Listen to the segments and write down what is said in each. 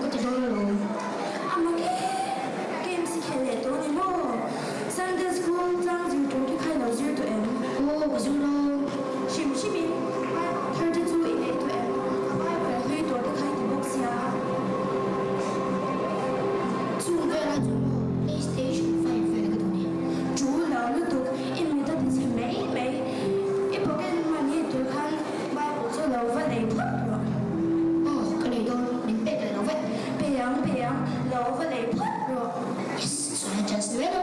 có thể đâu luôn. Mà cái em sẽ khai lệ tôi này mô. Sunday school trang dự trú thì khai lầu dư tụi em. Có dư đâu. Chìm mình. 32 in 8 tụi em. Ai phải huy tổ thì khai thì bốc xia. Chú về là chú PlayStation 5 về cái đồ này. Chú là lúc tục em người ta thì sẽ mấy. Em bảo cái mà nghe tụi khăn ba bộ cho lầu và lấy phút rồi. Cái này tôi đến bếp lại nó vậy. Bèo, lầu và lấy phút rồi. Yes, so là just do it đâu.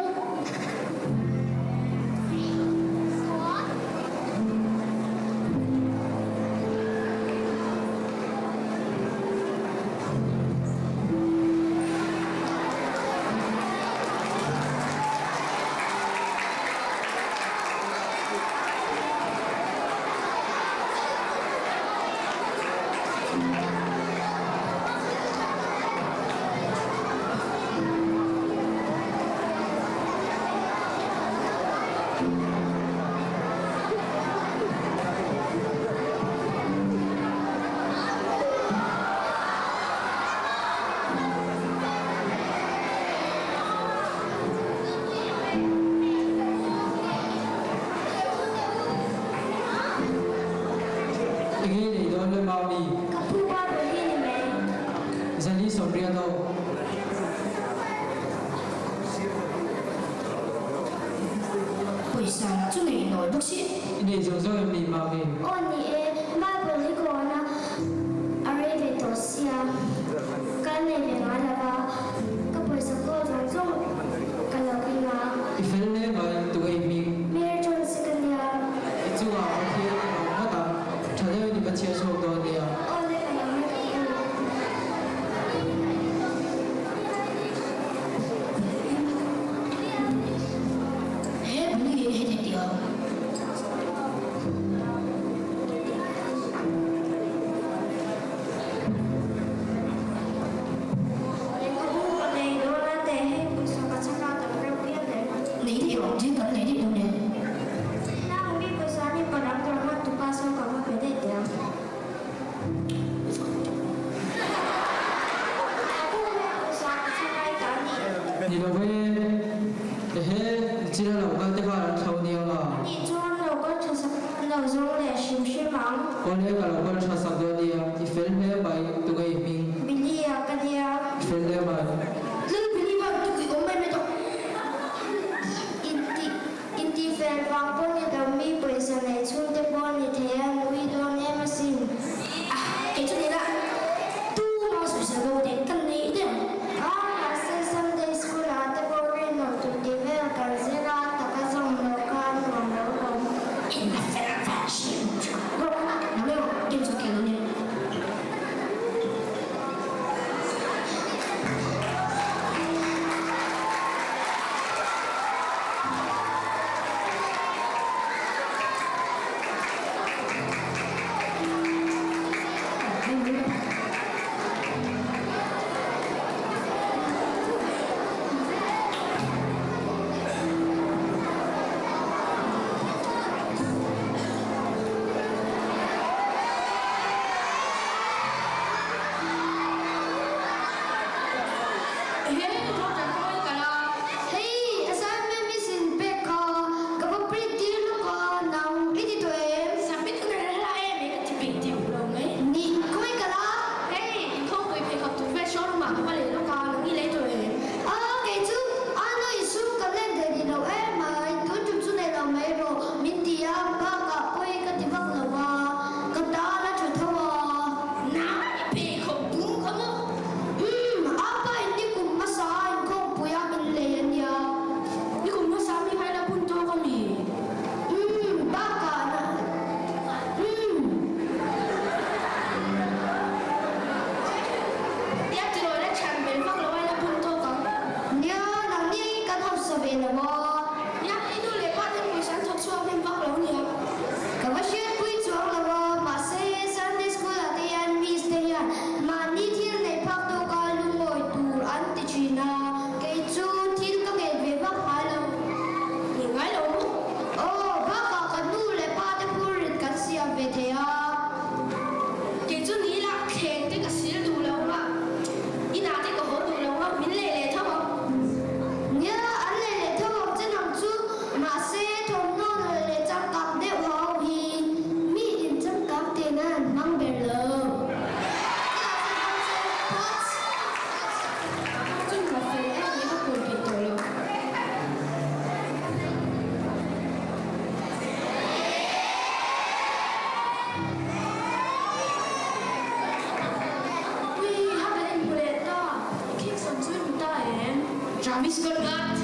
Miss Conrad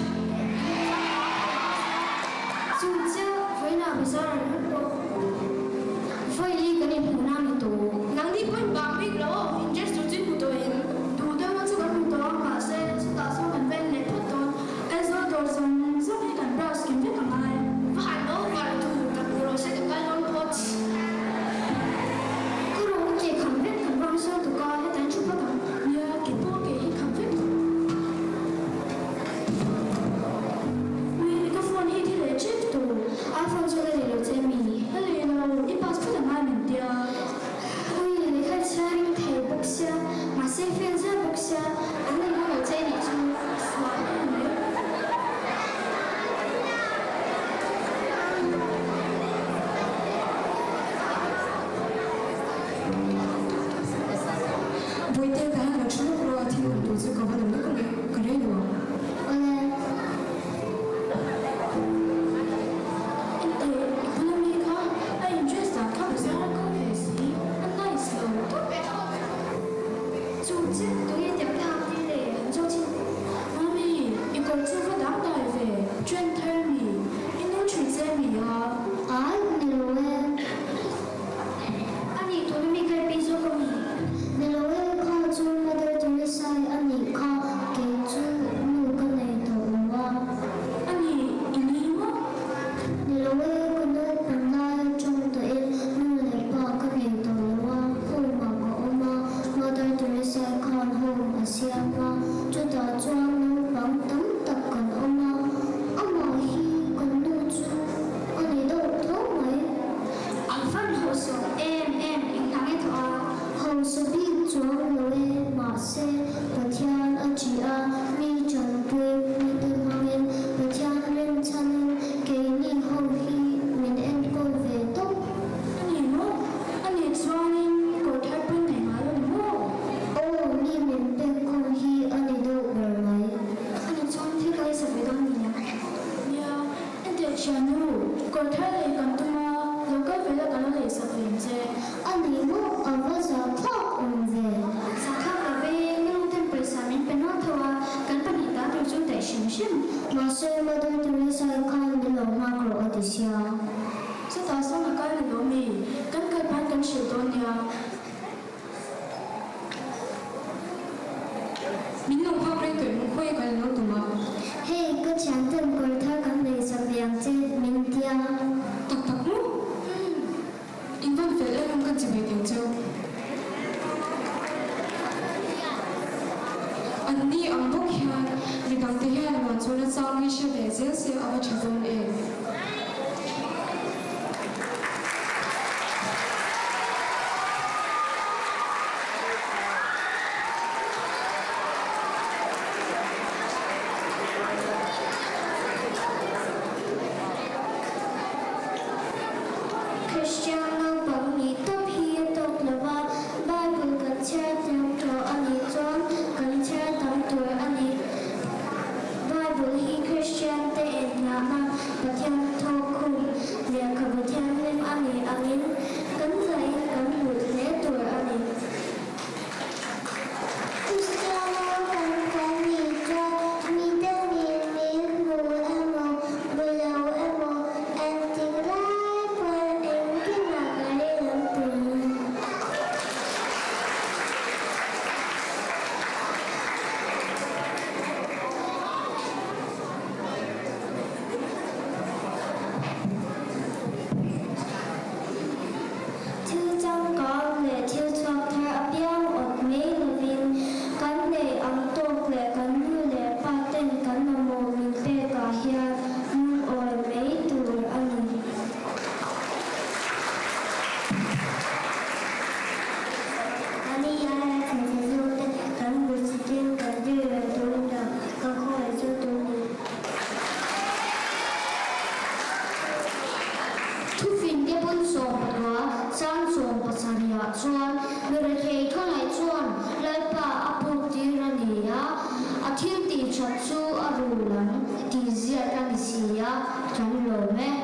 dù chưa với nào bây giờ là lúc đó với lý cái niềm hữu nam thì tù nang di pun bamik lo interest tu chin tu in tù đâu nó chưa có tù đó mà sẽ tạo ra một bên lệ thuật đó em do đồ dùng giúp đi cần browse kiếm biết làm ai và han lo var tu ta pro se ka lon pot cứ rồi chỉ khẳng biết cần browse sơ tụ coi hết đánh chụp bắt đầu ya ki po ke kham fit vì cái phone hi thì lệ chip tù iPhone chưa lấy được chế mì ale lo I passport la mai min dia ui lấy khai trang thẻ bốc xe mà xe phiên ra bốc xe anh ấy có chế đi chứ wa ne Voi te ka na chunu pro ati no tu zu ka va na ko ka re no. 오늘 ente economy ka I interest ta ka sa ko he si an nice lo组织读一点票地嘞，很周清。 mami I ko chu va dam dai ve chen ther mi I no chui se mi ya 아, 내로에 아니 돈이 갈 비조금이 내로에 커준 애들 둘이 사이 아니 커 개주 누구네 도와 ani ini mo 내로에 그늘 본날 정도의 눈에 봐 그게 도와 호마고 오마 머들 둘이 사이 컨 호마 시아마 주다 좋아하는 방금 닦은 오마 어머 히 건누주 언니도 도마이 an fan ho so em in tang e tho hầu sự biết chuông lối mà xe và thiên ở chỉ a mi trần quê mi tư hoàng yên và thiên lên chân kề ni hầu khi mình em cô về tốt ani mo ani chuanin ko thar pun nei ma lo mo ô mi mình bên cô hi anh ấy đâu bờ máy ani chuan thi kai sa ve don ni ya ente chanu ko thar le kan tu ma lo ka ve la kan le sa ve je anh ấy mua ở bao giờ thoát về sa kha ka ve ni lo tem paisa min pe no thawa kan pa ni ta tu chu te shim shim mà xe mà đôi tụi sai con đi lòng hoa cổ ở địa xia sa ta sa na kai lo mi kan kai pan kan shil don ya Min no ha pre tu mo khoi ka no tu ma. hey cứ chán thân cô thơ cảm thấy sắp vàng trên mình tia Tak tak mo. In van fe le kan chi be ting chau. An ni ang bok hian ri dang te hian ma chu na chang wi she le zel se awa thadon e. Cristiano bằng ni top hi top lava Bible kan cha tam to ani John kan cha tam to ani Bible hi Christian te en nama pathian tho khum lia ka pathian lem ani angin kan zai kan hut le to ani Cristiano kan ni to mi te ni hu amo belau amo anting lai per engkin nagale lampung Thư trong có lệ thiêu chọc thả áp yam ọt mê là viên Cắn lệ ấm tốt lệ cắn hư lệ ba tên cắn nà mô mình tê cả hia Nung ôi mấy tùr anh Ani yara thành thế dô tên cắn bụi sĩ tiên cắn dư là tùr đà Cắn khỏi dô tùr đi Thu phim đế bún sông bật hóa sang sông bật xa rìa chuan người thầy thôn lại chuan lại bà áp bụng tì ra nì á a thiên tì chật chú a rù lắm tì diệt ra nì xì á chẳng lồ mẹ